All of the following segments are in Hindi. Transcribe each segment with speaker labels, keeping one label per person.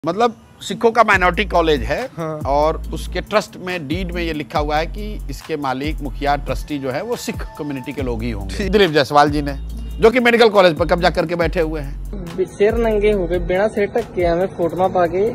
Speaker 1: मतलब सिखों का माइनॉरिटी कॉलेज है।
Speaker 2: हाँ।
Speaker 1: और उसके ट्रस्ट में डीड में ये लिखा हुआ है कि इसके मालिक मुखिया ट्रस्टी जो है वो सिख कम्युनिटी के लोग ही होंगे। दिलीप जायसवाल जी ने, जो कि मेडिकल कॉलेज पर कब्जा करके बैठे हुए हैं।
Speaker 3: सिर नंगे हो गए बिना सिर ढके हमें फोटो पाके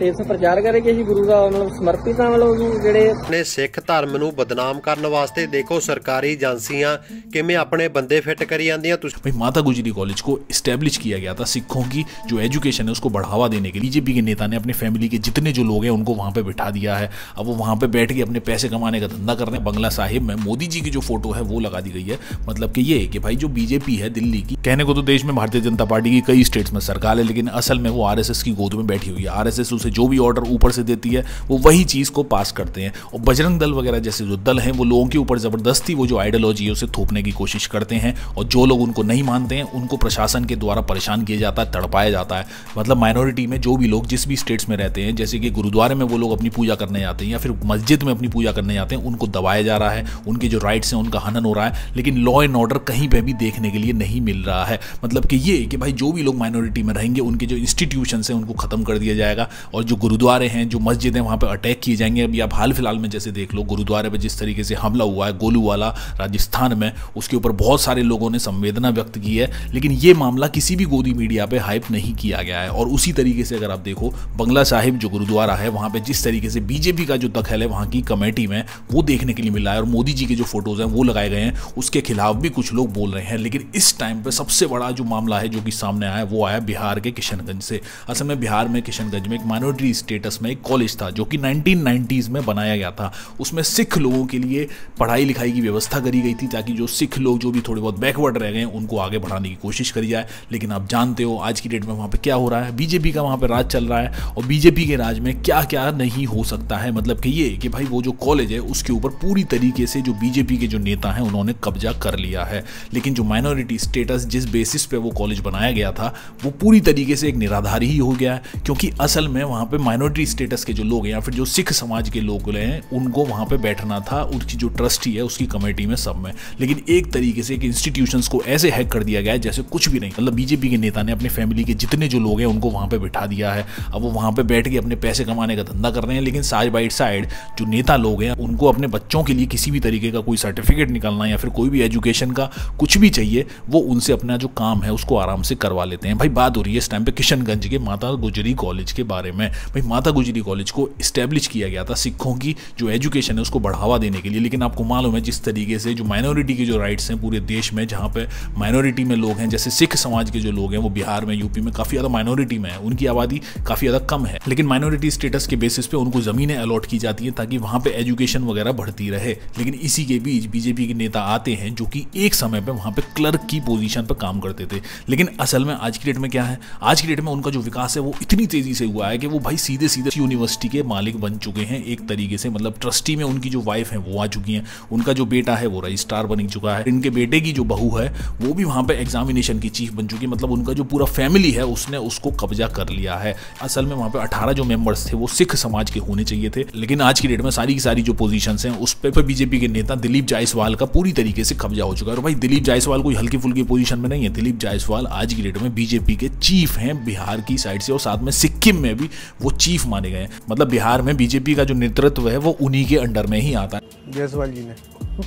Speaker 3: ਇਸ ਪ੍ਰਚਾਰ ਕਰੇ ਕਿ ਅਸੀਂ ਗੁਰੂ ਦਾ ਮਤਲਬ ਸਮਰਪਿਤ ਹਾਂ। ਮਤਲਬ ਜਿਹੜੇ
Speaker 4: ਆਪਣੇ ਸਿੱਖ ਧਰਮ ਨੂੰ ਬਦਨਾਮ ਕਰਨ ਵਾਸਤੇ ਦੇਖੋ सरकारी एजेंसियां किमें अपने बंदे फिट करी जांदियां।
Speaker 5: भाई माता गुजरी कॉलेज को इस्टेब्लिश किया गया था सिखों की जो एजुकेशन है उसको बढ़ावा देने के लिए। बीजेपी के नेता ने अपनी फैमिली के जितने जो लोग हैं उनको वहाँ पे बिठा दिया है। अब वो वहाँ पे बैठ के अपने पैसे कमाने का धंधा कर रहे हैं। बंगला साहिब में मोदी जी की जो फोटो है वो लगा दी गई है। मतलब कि ये कि भाई जो बीजेपी है दिल्ली की, कहने को तो देश में भारतीय जनता पार्टी की कई स्टेट्स में सरकार है, लेकिन असल में वो आरएसएस की गोद में बैठी हुई है। आरएसएस उसे जो भी ऑर्डर ऊपर से देती है वो वही चीज को पास करते हैं। और बजरंग दल वगैरह जैसे जो दल हैं वो लोगों के ऊपर जबरदस्ती वो जो आइडियोलॉजी है उसे थोपने की कोशिश करते हैं। और जो लोग उनको नहीं मानते हैं उनको प्रशासन के द्वारा परेशान किया जाता है, तड़पाया जाता है। मतलब माइनॉरिटी में जो भी लोग जिस भी स्टेट्स में रहते हैं, जैसे कि गुरुद्वारे में वो लोग अपनी पूजा करने जाते हैं या फिर मस्जिद में अपनी पूजा करने जाते हैं, उनको दबाया जा रहा है, उनके जो राइट्स हैं उनका हनन हो रहा है। लेकिन लॉ एंड ऑर्डर कहीं पर भी देखने के लिए नहीं मिल रहा है। मतलब कि ये कि भाई जो भी लोग माइनॉरिटी में रहेंगे उनके जो इंस्टीट्यूशंस हैं उनको खत्म कर दिया जाएगा। और जो गुरुद्वारे हैं, जो मस्जिद हैं, वहाँ पर अटैक किए जाएंगे। अभी आप हाल फिलहाल में जैसे देख लो गुरुद्वारे पर जिस तरीके से हमला हुआ है गोलूवाला राजस्थान में, उसके ऊपर बहुत सारे लोगों ने संवेदना व्यक्त की है। लेकिन ये मामला किसी भी गोदी मीडिया पे हाइप नहीं किया गया है। और उसी तरीके से अगर आप देखो बंगला साहिब जो गुरुद्वारा है वहाँ पे जिस तरीके से बीजेपी का जो दखल है वहाँ की कमेटी में वो देखने के लिए मिला है। और मोदी जी के जो फोटोज हैं वो लगाए गए हैं, उसके खिलाफ भी कुछ लोग बोल रहे हैं। लेकिन इस टाइम पे सबसे बड़ा जो मामला है जो कि सामने आया वो आया बिहार के किशनगंज से। असल में बिहार में किशनगंज में एक माइनॉरिटी स्टेटस में एक कॉलेज था जो कि 1990s में बनाया गया था। उसमें सिख लोगों के लिए पढ़ाई लिखाई की व्यवस्था करी गई थी ताकि जो सिख लोग जो भी थोड़े बहुत बैकवर्ड रह गए हैं उनको आगे बढ़ाने की कोशिश करी जाए। लेकिन आप जानते हो आज की डेट में वहाँ पे क्या हो रहा है, बीजेपी का वहाँ पे राज चल रहा है। और बीजेपी के राज में क्या क्या नहीं हो सकता है। मतलब कि ये कि भाई वो जो कॉलेज है उसके ऊपर पूरी तरीके से जो बीजेपी के जो नेता हैं उन्होंने कब्जा कर लिया है। लेकिन जो माइनॉरिटी स्टेटस जिस बेसिस पे वो कॉलेज बनाया गया था वो पूरी तरीके से एक निराधार ही हो गया है। क्योंकि असल में वहाँ पे माइनॉरिटी स्टेटस के जो लोग हैं या फिर जो सिख समाज के लोग हैं उनको वहाँ पे बैठना था उनकी जो ट्रस्टी है उसकी कमेटी में, सब में। लेकिन एक तरीके से एक इंस्टीट्यूशंस को ऐसे हैक कर दिया गया है जैसे कुछ भी नहीं। मतलब बीजेपी के नेता ने अपने फैमिली के जितने जो लोग हैं उनको वहाँ पे बिठा दिया है। अब वो वहाँ पे बैठ के अपने पैसे कमाने का धंधा कर रहे हैं। लेकिन साइड बाई साइड जो नेता लोग हैं उनको अपने बच्चों के लिए किसी भी तरीके का कोई सर्टिफिकेट निकालना या फिर कोई भी एजुकेशन का कुछ भी चाहिए वो उनसे अपना जो काम है उसको आराम से करवा लेते हैं। भाई बात हो रही है इस टाइम पे किशनगंज के माता गुजरी कॉलेज के बारे में। भाई माता गुजरी कॉलेज को इस्टेब्लिश किया गया था सिखों की जो एजुकेशन है उसको बढ़ावा देने के लिए। लेकिन आपको मालूम है जिस तरीके से जो माइनॉरिटी के जो राइट्स हैं पूरे देश में, जहाँ पे माइनॉरिटी में लोग हैं जैसे सिख समाज के जो लोग हैं वो बिहार में यूपी में काफ़ी ज़्यादा माइनॉरिटी में है, उनकी आबादी काफ़ी ज़्यादा कम है। लेकिन माइनॉरिटी स्टेटस के बेसिस पे उनको ज़मीनें अलॉट की जाती हैं ताकि वहाँ पे एजुकेशन वगैरह बढ़ती रहे। लेकिन इसी के बीच बीजेपी के नेता आते हैं जो कि एक समय पर वहाँ पर क्लर्क की पोजीशन पर काम करते थे। लेकिन असल में आज की डेट में क्या है, आज की डेट में उनका जो विकास है वो इतनी तेज़ी से हुआ है कि वो भाई सीधे सीधे यूनिवर्सिटी के मालिक बन चुके हैं एक तरीके से। मतलब ट्रस्टी में उनकी जो वाइफ है वो आ चुकी हैं, उनका जो बेटा है वो रजिस्ट्रार बन चुका है, इनके बेटे की जो बहू है वो भी वहाँ पे एग्जामिनेशन की चीफ बन चुकी है। मतलब उनका जो पूरा फैमिली है उसने उसको कब्जा कर लिया है। असल में वहाँ पे 18 जो मेंबर्स थे वो सिख समाज के होने चाहिए थे। लेकिन आज की डेट में सारी की सारी जो पोजीशंस हैं उस पर बीजेपी के नेता दिलीप जायसवाल का पूरी तरीके से कब्जा हो चुका है। और भाई दिलीप जायसवाल कोई हल्की फुल्की पोजीशन में नहीं है। दिलीप जायसवाल आज की डेट में बीजेपी के चीफ हैं बिहार की साइड से, और साथ में सिक्किम में भी वो चीफ माने गए हैं। मतलब बिहार में बीजेपी का जो नेतृत्व है वो उन्हीं के अंडर में ही आता है।
Speaker 2: जायसवाल जी ने,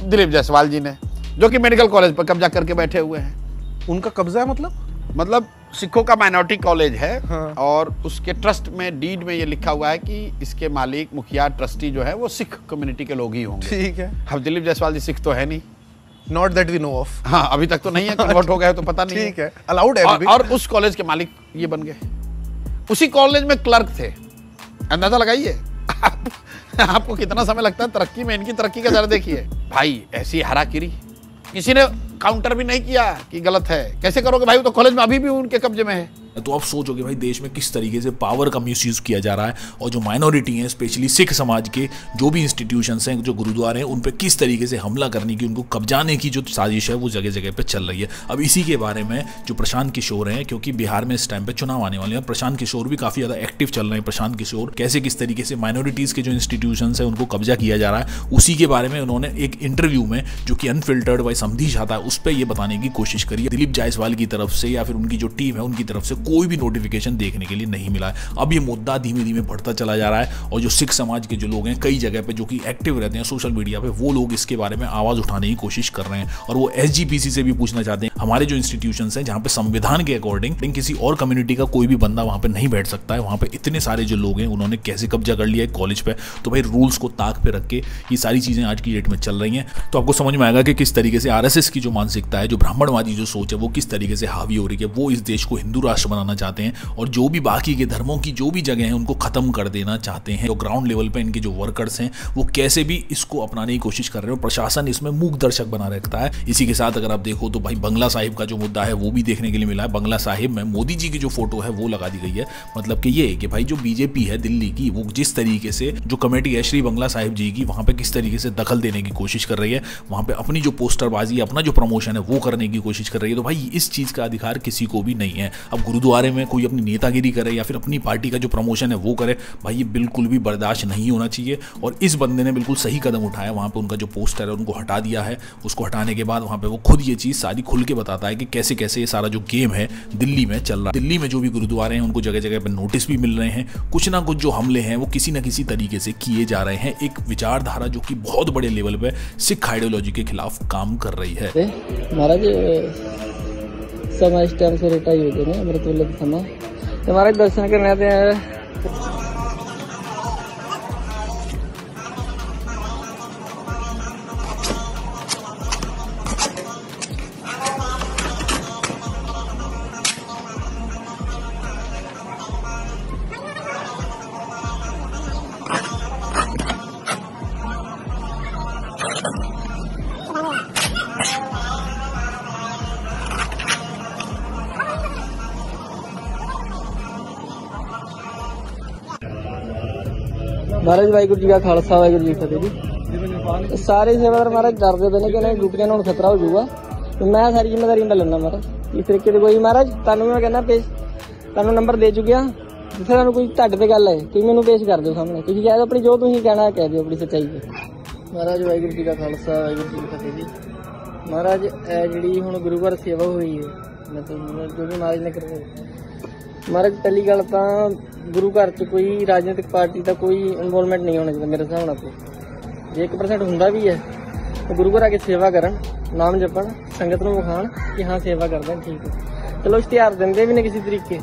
Speaker 1: दिलीप जायसवाल जी ने, जो कि मेडिकल कॉलेज पर कब्जा करके बैठे हुए हैं।
Speaker 2: उनका कब्जा है
Speaker 1: मतलब सिखों का माइनॉरिटी कॉलेज है।
Speaker 2: हाँ।
Speaker 1: और उसके ट्रस्ट में डीड में ये लिखा हुआ है कि इसके मालिक मुखिया ट्रस्टी जो है वो सिख कम्युनिटी के लोग ही होंगे।
Speaker 2: ठीक है।
Speaker 1: अब दिलीप जायसवाल जी सिख तो है नहीं,
Speaker 2: not that we know of.
Speaker 1: हाँ अभी तक तो नहीं है, कन्वर्ट हो गए तो पता नहीं।
Speaker 2: ठीक है, अलाउड है।
Speaker 1: और उस कॉलेज के मालिक ये बन गए, उसी कॉलेज में क्लर्क थे। अंदाजा लगाइए आपको कितना समय लगता है तरक्की में, इनकी तरक्की का जरा देखिए। भाई ऐसी हराकिरी किसी ने काउंटर भी नहीं किया कि गलत है। कैसे करोगे भाई, वो तो कॉलेज में अभी भी उनके कब्जे में है।
Speaker 5: तो आप सोचोगे भाई देश में किस तरीके से पावर का मिसयूज किया जा रहा है। और जो माइनॉरिटी हैं स्पेशली सिख समाज के जो भी इंस्टीट्यूशंस हैं, जो गुरुद्वारे हैं, उन पे किस तरीके से हमला करने की, उनको कब्जाने की जो साजिश है वो जगह जगह पे चल रही है। अब इसी के बारे में जो प्रशांत किशोर हैं, क्योंकि बिहार में इस टाइम पे चुनाव आने वाले हैं, प्रशांत किशोर भी काफ़ी ज़्यादा एक्टिव चल रहे हैं। प्रशांत किशोर कैसे किस तरीके से माइनॉरिटीज़ के जो इंस्टीट्यूशंस हैं उनको कब्जा किया जा रहा है, उसी के बारे में उन्होंने एक इंटरव्यू में जो कि अनफिल्टर्ड बाय समधी आता है उस पर यह बताने की कोशिश करी है। दिलीप जायसवाल की तरफ से या फिर उनकी जो टीम है उनकी तरफ से कोई भी नोटिफिकेशन देखने के लिए नहीं मिला है। अब ये मुद्दा धीमे धीमे बढ़ता चला जा रहा है और जो सिख समाज के जो लोग हैं कई जगह पे जो कि एक्टिव रहते हैं सोशल मीडिया पे, वो लोग इसके बारे में आवाज उठाने की कोशिश कर रहे हैं और वो SGPC से भी पूछना चाहते हैं हमारे जो इंस्टीट्यूशंस हैं जहां पे संविधान के अकॉर्डिंग किसी और कम्युनिटी का कोई भी बंदा वहां पे नहीं बैठ सकता है, वहां पे इतने सारे जो लोग हैं उन्होंने कैसे कब्जा कर लिया है कॉलेज पे। तो भाई रूल्स को ताक पे रख के ये सारी चीजें आज की डेट में चल रही हैं। तो आपको समझ में आएगा कि किस तरीके से RSS की जो मानसिकता है, जो ब्राह्मणवादी जो सोच है, वो किस तरीके से हावी हो रही है। वो इस देश को हिंदू राष्ट्र बनाना चाहते हैं और जो भी बाकी के धर्मों की जो भी जगह है उनको खत्म कर देना चाहते हैं। तो ग्राउंड लेवल पे इनके जो वर्कर्स हैं वो कैसे भी इसको अपनाने की कोशिश कर रहे हैं और प्रशासन इसमें मूक दर्शक बना रखता है। इसी के साथ अगर आप देखो तो भाई बंगला साहिब का जो मुद्दा है वो भी देखने के लिए मिला है। बंगला साहिब में मोदी जी की जो फोटो है वो लगा दी गई है। मतलब कि ये कि भाई जो बीजेपी है दिल्ली की, वो जिस तरीके से जो कमेटी है श्री बंगला साहिब जी की, वहां पे किस तरीके से दखल देने की कोशिश कर रही है, वहां पे अपनी जो पोस्टरबाजी, अपना जो प्रमोशन है वो करने की कोशिश कर रही है। तो भाई इस चीज का अधिकार किसी को भी नहीं है। अब गुरुद्वारे में कोई अपनी नेतागिरी करे या फिर अपनी पार्टी का जो प्रमोशन है वो करे, भाई ये बिल्कुल भी बर्दाश्त नहीं होना चाहिए। और इस बंदे ने बिल्कुल सही कदम उठाया, वहां पे उनका जो पोस्टर है उनको हटा दिया है। उसको हटाने के बाद वहां पे वो खुद ये चीज सारी खुल के बताता है कि कैसे कैसे ये सारा जो गेम है दिल्ली में चल रहा है। दिल्ली में जो भी गुरुद्वारे हैं उनको जगह जगह पे नोटिस भी मिल रहे हैं। कुछ ना कुछ जो हमले हैं वो किसी ना किसी तरीके से किए जा रहे हैं। एक विचारधारा जो कि बहुत बड़े लेवल पे सिख आइडियोलॉजी के खिलाफ काम कर रही है।
Speaker 3: महाराज समय इस टाइम से रिटायर हो गए अमृत वेले के समय, तो महाराज दर्शन करने आते हैं। महाराज वाहिगुरू जी का खालसा वाहिगुरू जी की फतेह जी। सारे सेवादार महाराज डरते थे कि ड्यूटियां ਨੂੰ खतरा हो जाऊगा, तो मैं सारी जिम्मेदारी इंदा लेना महाराज। इस तरीके से कोई महाराज ਤੁਹਾਨੂੰ मैं कहना पेश ਤੁਹਾਨੂੰ नंबर दे चुकिया, जिथे ਤੁਹਾਨੂੰ कोई ਤੁਹਾਡੇ ਤੇ ਗੱਲ है कि मैनू पेश कर दो सामने, तुम कह दो अपनी जो तुम कहना कह दो अपनी सच्चाई पे। महाराज वाहिगुरू जी का खालसा वाहिगुरू जी की फतेह जी। महाराज जी हुण गुरु घर सेवा हुई है, मतलब जो भी महाराज ने करवाई। महाराज पहली गल तां गुरु घर च कोई राजनीतिक पार्टी का कोई इनवॉल्वमेंट नहीं होना चाहिए मेरे हिसाब नाल। जे 1% हुंदा भी है तो गुरु घर आके सेवा करन, नाम जपन, संगत नूं विखाण कि हाँ सेवा करते हैं, ठीक है। चलो इश्तिहार देंदे भी ने किसी तरीके,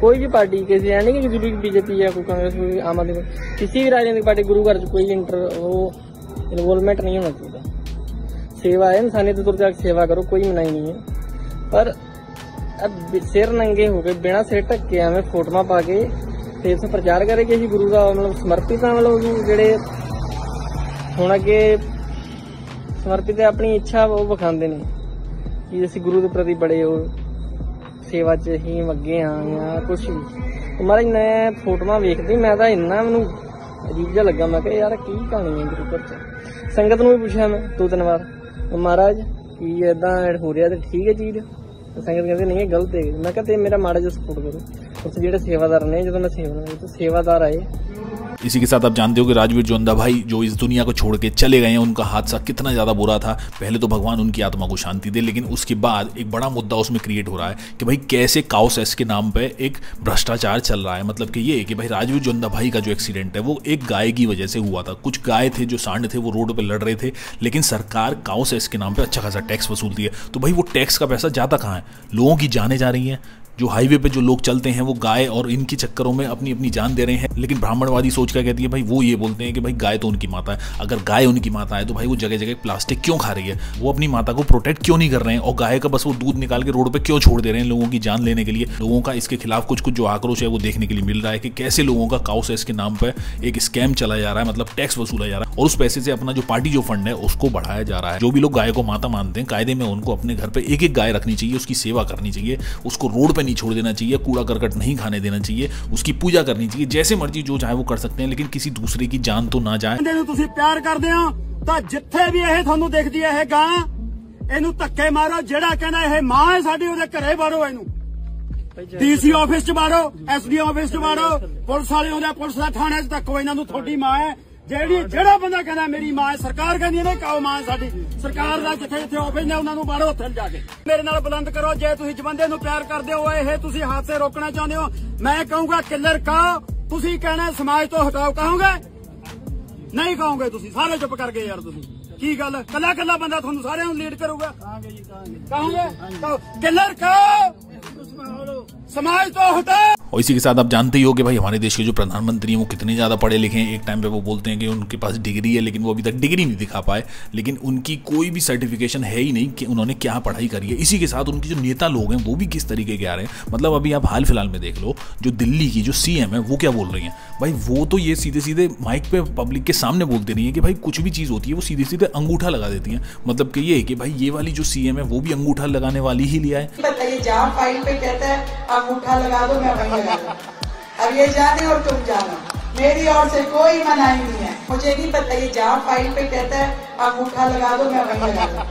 Speaker 3: कोई भी पार्टी किसी है नहीं कि BJP या कोई कांग्रेस, कोई आम आदमी, किसी भी राजनीतिक पार्टी गुरु घर च कोई इन्वॉल्वमेंट नहीं होना चाहिए। सेवा है, इंसानियत तौर पर सेवा करो, कोई मनाही नहीं है। पर अब सिर नंगे हो गए बिना सिर ढके एवं फोटोआं पा के ते इस प्रचार करे कि असीं गुरु का मतलब समर्पित हाँ, मतलब जिहड़े हुण अगे समर्पित अपनी इच्छा वो विखांदे ने कि असीं गुरु के प्रति बड़े हो सेवा च ही अगे हाँ या कुछ भी। महाराज मैं फोटोआं वेखदी मैं तां इन्ना मैनूं अजीब जिहा लगा, मैं कहा यार की कहानी है गुरु घर च। संगत नूं भी पुछिया मैं 2-3 बार, महाराज की इदां हो रहा तो ठीक है चीज़, संगत कहते नहीं है गलत है। मैं कहते मेरा माड़ा जो सपोर्ट करो, उस जो सेवादार ने जो मैं सेवादार आए।
Speaker 5: इसी के साथ आप जानते हो कि राजवीर जोंदा भाई जो इस दुनिया को छोड़ के चले गए हैं, उनका हादसा कितना ज़्यादा बुरा था। पहले तो भगवान उनकी आत्मा को शांति दे, लेकिन उसके बाद एक बड़ा मुद्दा उसमें क्रिएट हो रहा है कि भाई कैसे काउ सेस के नाम पे एक भ्रष्टाचार चल रहा है। मतलब कि ये कि भाई राजवीर जोंदा भाई का जो एक्सीडेंट है वो एक गाय की वजह से हुआ था। कुछ गाय थे जो सांड थे वो रोड पर लड़ रहे थे, लेकिन सरकार काउ सेस के नाम पर अच्छा खासा टैक्स वसूलती है। तो भाई वो टैक्स का पैसा जाता कहाँ है? लोगों की जानें जा रही हैं। जो हाईवे पे जो लोग चलते हैं वो गाय और इनके चक्करों में अपनी अपनी जान दे रहे हैं। लेकिन ब्राह्मणवादी सोच क्या कहती है, भाई वो ये बोलते हैं कि भाई गाय तो उनकी माता है। अगर गाय उनकी माता है तो भाई वो जगह जगह प्लास्टिक क्यों खा रही है? वो अपनी माता को प्रोटेक्ट क्यों नहीं कर रहे हैं? और गाय का बस वो दूध निकाल के रोड पे क्यों छोड़ दे रहे हैं लोगों की जान लेने के लिए? लोगों का इसके खिलाफ कुछ कुछ जो आक्रोश है वो देखने के लिए मिल रहा है कि कैसे लोगों का काउ सेस के नाम पर एक स्कैम चला जा रहा है, मतलब टैक्स वसूला जा रहा है और उस पैसे से अपना जो पार्टी जो फंड है उसको बढ़ाया जा रहा है। जो भी लोग गाय को माता मानते हैं, कायदे में उनको अपने घर पर एक एक गाय रखनी चाहिए, उसकी सेवा करनी चाहिए, उसको रोड पर नहीं छोड़ देना चाहिए, कूड़ा करकट नहीं खाने देना चाहिए, उसकी पूजा करनी चाहिए। जैसे मर्जी जो चाहे वो कर सकते हैं, लेकिन किसी दूसरे की जान तो ना जाए।
Speaker 6: ਤੁਸੀਂ ਪਿਆਰ ਕਰਦੇ ਹੋ ਤਾਂ ਜਿੱਥੇ ਵੀ ਇਹ ਤੁਹਾਨੂੰ ਦਿਖਦੀ ਹੈ ਇਹ ਗਾਂ, ਇਹਨੂੰ ਧੱਕੇ ਮਾਰੋ। ਜਿਹੜਾ ਕਹਿੰਦਾ ਇਹ ਮਾਂ ਹੈ ਸਾਡੀ, ਉਹਦੇ ਘਰੇ ਵਾਰੋ, ਇਹਨੂੰ DC ਆਫਿਸ ਚ ਵਾਰੋ, SD ਆਫਿਸ ਚ ਵਾਰੋ, ਪੁਲਿਸ ਵਾਲੇ ਆਉਂਦੇ ਪੁਲਿਸ ਦਾ ਥਾਣੇ ਚ ਧੱਕੋ ਇਹਨਾਂ ਨੂੰ, ਤੁਹਾਡੀ ਮਾਂ ਹੈ ਜਿਹੜਾ ਬੰਦਾ ਕਹਿੰਦਾ ਮੇਰੀ ਮਾਂ ਹੈ, ਸਰਕਾਰ ਕਹਿੰਦੀ ਨੇ ਕਾਓ ਮਾਂ ਸਾਡੀ, ਸਰਕਾਰ ਦਾ ਜਿੱਥੇ ਜਿੱਥੇ ਆਫਿਸ ਨੇ ਉਹਨਾਂ ਨੂੰ ਬਾਹਰੋਂ ਉੱਥੇ ਜਾ ਕੇ ਮੇਰੇ ਨਾਲ ਬੁਲੰਦ ਕਰੋ। ਜੇ ਤੁਸੀਂ ਜਵੰਦੇ ਨੂੰ ਪਿਆਰ ਕਰਦੇ ਹੋ, ਇਹ ਤੁਸੀਂ ਹਾਦਸੇ ਰੋਕਣਾ ਚਾਹੁੰਦੇ ਹੋ, ਮੈਂ ਕਹੂੰਗਾ ਕਿੱਲਰ ਕਹੋ। ਤੁਸੀਂ ਕਹਿਣਾ ਸਮਾਜ ਤੋਂ ਹਟਾਓ, ਕਹੋਗੇ? ਨਹੀਂ ਕਹੋਗੇ, ਤੁਸੀਂ ਸਾਰੇ ਚੁੱਪ ਕਰ ਗਏ ਯਾਰ। ਤੁਸੀਂ ਕੀ ਗੱਲ, ਕੱਲਾ ਕੱਲਾ ਬੰਦਾ ਤੁਹਾਨੂੰ ਸਾਰਿਆਂ ਨੂੰ ਲੀਡ ਕਰੂਗਾ? ਕਹੋਗੇ ਕਿੱਲਰ ਕਹੋ, समाज तो हटा।
Speaker 5: और इसी के साथ आप जानते ही हो कि भाई हमारे देश के जो प्रधानमंत्री हैं वो कितने ज़्यादा पढ़े लिखे हैं। एक टाइम पे वो बोलते हैं कि उनके पास डिग्री है, लेकिन वो अभी तक डिग्री नहीं दिखा पाए, लेकिन उनकी कोई भी सर्टिफिकेशन है ही नहीं कि उन्होंने क्या पढ़ाई करी है। इसी के साथ उनके जो नेता लोग हैं वो भी किस तरीके के आ रहे हैं। मतलब अभी आप हाल फिलहाल में देख लो, जो दिल्ली की जो CM है वो क्या बोल रही हैं भाई, वो तो ये सीधे सीधे माइक पे पब्लिक के सामने बोलते नहीं है कि भाई कुछ भी चीज़ होती है वो सीधे सीधे अंगूठा लगा देती हैं। मतलब कि ये है कि भाई ये वाली जो CM है वो भी अंगूठा लगाने वाली ही लिया है।
Speaker 7: बताइए, जहाँ फाइल पे कहता है अंगूठा लगा दो, मैं वहीं लगा दूं। अब ये जाने और तुम जानो, मेरी ओर से कोई मनाही नहीं है। मुझे नहीं पता, ये जहाँ फाइल पे कहता है अंगूठा लगा दो, मैं वहीं लगा दूं।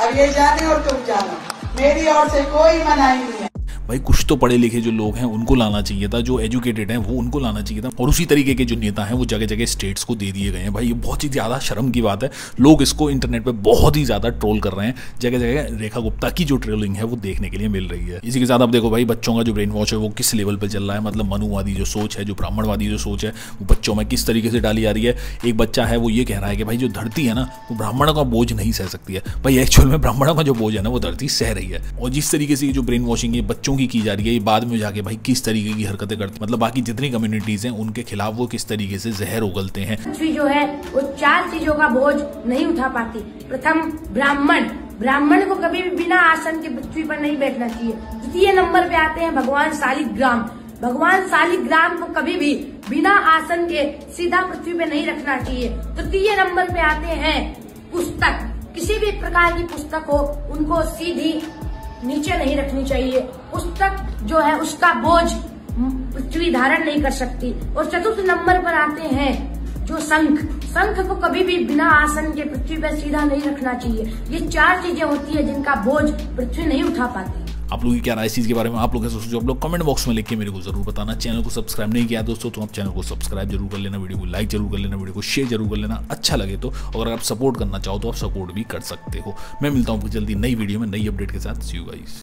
Speaker 7: अब ये जाने और तुम जानो, मेरी ओर से कोई मनाही नहीं है।
Speaker 5: भाई कुछ तो पढ़े लिखे जो लोग हैं उनको लाना चाहिए था, जो एजुकेटेड हैं वो उनको लाना चाहिए था, और उसी तरीके के जो नेता हैं वो जगह जगह स्टेट्स को दे दिए गए हैं। भाई ये बहुत ही ज़्यादा शर्म की बात है। लोग इसको इंटरनेट पे बहुत ही ज़्यादा ट्रोल कर रहे हैं। जगह जगह रेखा गुप्ता की जो ट्रोलिंग है वो देखने के लिए मिल रही है। इसी के साथ आप देखो भाई, बच्चों का जो ब्रेन वॉश है वो किस लेवल पर चल रहा है। मतलब मनुवादी जो सोच है, जो ब्राह्मणवादी जो सोच है, वो बच्चों में किस तरीके से डाली जा रही है। एक बच्चा है वो ये कह रहा है कि भाई जो धरती है ना वो ब्राह्मणों का बोझ नहीं सह सकती है। भाई एक्चुअल में ब्राह्मणों का जो बोझ है ना वो धरती सह रही है। और जिस तरीके से ये जो ब्रेन वॉशिंग बच्चों की जा रही है, बाद में जाके भाई किस तरीके की हरकतें करते, मतलब बाकी जितनी कम्युनिटीज हैं उनके खिलाफ वो किस तरीके से जहर उगलते हैं।
Speaker 8: पृथ्वी जो है वो 4 चीजों का बोझ नहीं उठा पाती। प्रथम ब्राह्मण को कभी भी बिना आसन के पृथ्वी पर नहीं बैठना चाहिए। द्वितीय नंबर पे आते हैं भगवान शालिग्राम को कभी भी बिना आसन के सीधा पृथ्वी पे नहीं रखना चाहिए। तृतीय नंबर पे आते हैं पुस्तक, किसी भी प्रकार की पुस्तक हो उनको सीधी नीचे नहीं रखनी चाहिए। पुस्तक जो है उसका बोझ पृथ्वी धारण नहीं कर सकती। और चतुर्थ नंबर पर आते हैं जो शंख को कभी भी बिना आसन के पृथ्वी पर सीधा नहीं रखना चाहिए। ये 4 चीजें होती है जिनका बोझ पृथ्वी नहीं उठा पाती।
Speaker 5: आप लोगों की क्या राय इस चीज़ के बारे में, आप लोग कैसे सोचो, आप लोग कमेंट बॉक्स में लिख के मेरे को जरूर बताना। चैनल को सब्सक्राइब नहीं किया दोस्तों तो आप चैनल को सब्सक्राइब जरूर कर लेना, वीडियो को लाइक जरूर कर लेना, वीडियो को शेयर जरूर कर लेना अच्छा लगे तो। अगर आप सपोर्ट करना चाहो तो आप सपोर्ट भी कर सकते हो। मैं मिलता हूँ जल्दी नई वीडियो में नई अपडेट के साथ। सी यू गाइस।